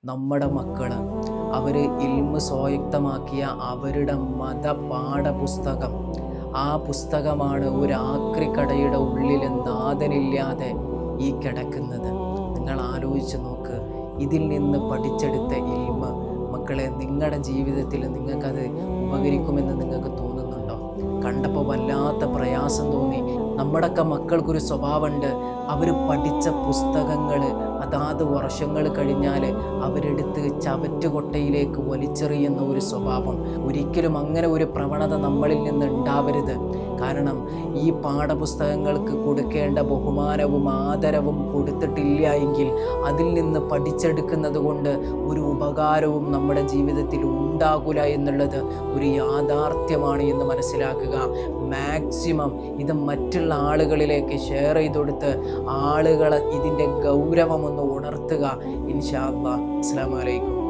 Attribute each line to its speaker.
Speaker 1: നമ്മുടെ മക്കൾ അവർ ഇൽമ് സ്വായത്തമാക്കിയ അവരുടെ മതപാഠപുസ്തകം, ആ പുസ്തകമാണ് ഒരു ആക്രിക്കടയുടെ ഉള്ളിൽ നാഥനില്ലാതെ ഈ കിടക്കുന്നത്. നിങ്ങൾ ആലോചിച്ച് നോക്ക്. ഇതിൽ നിന്ന് പഠിച്ചെടുത്ത ഇൽമ് മക്കളെ നിങ്ങളുടെ ജീവിതത്തിൽ നിങ്ങൾക്കത് ഉപകരിക്കുമെന്ന് നിങ്ങൾക്ക് തോന്നുന്നുണ്ടോ? കണ്ടപ്പോൾ വല്ലാത്ത പ്രയാസം തോന്നി. നമ്മുടെയൊക്കെ മക്കൾക്കൊരു സ്വഭാവമുണ്ട്. അവർ പഠിച്ച പുസ്തകങ്ങൾ അതാത് വർഷങ്ങൾ കഴിഞ്ഞാൽ അവരെടുത്ത് ചവറ്റുകൊട്ടയിലേക്ക് വലിച്ചെറിയുന്ന ഒരു സ്വഭാവം. ഒരിക്കലും അങ്ങനെ ഒരു പ്രവണത നമ്മളിൽ നിന്ന് ഉണ്ടാവരുത്. കാരണം ഈ പാഠപുസ്തകങ്ങൾക്ക് കൊടുക്കേണ്ട ബഹുമാനവും ആദരവും കൊടുത്തിട്ടില്ല എങ്കിൽ അതിൽ നിന്ന് പഠിച്ചെടുക്കുന്നത് കൊണ്ട് ഒരു ഉപകാരവും നമ്മുടെ ജീവിതത്തിൽ ഉണ്ടാകില്ല എന്നുള്ളത് ഒരു യാഥാർത്ഥ്യമാണ് എന്ന് മനസ്സിലാക്കുക. മാക്സിമം ഇത് മറ്റുള്ള ആളുകളിലേക്ക് ഷെയർ ചെയ്ത് കൊടുത്ത് ആളുകളെ ഇതിൻ്റെ ഗൗരവമൊന്ന് ഉണർത്തുക. ഇൻഷാ അല്ലാഹ്. അസ്സലാമു അലൈക്കും.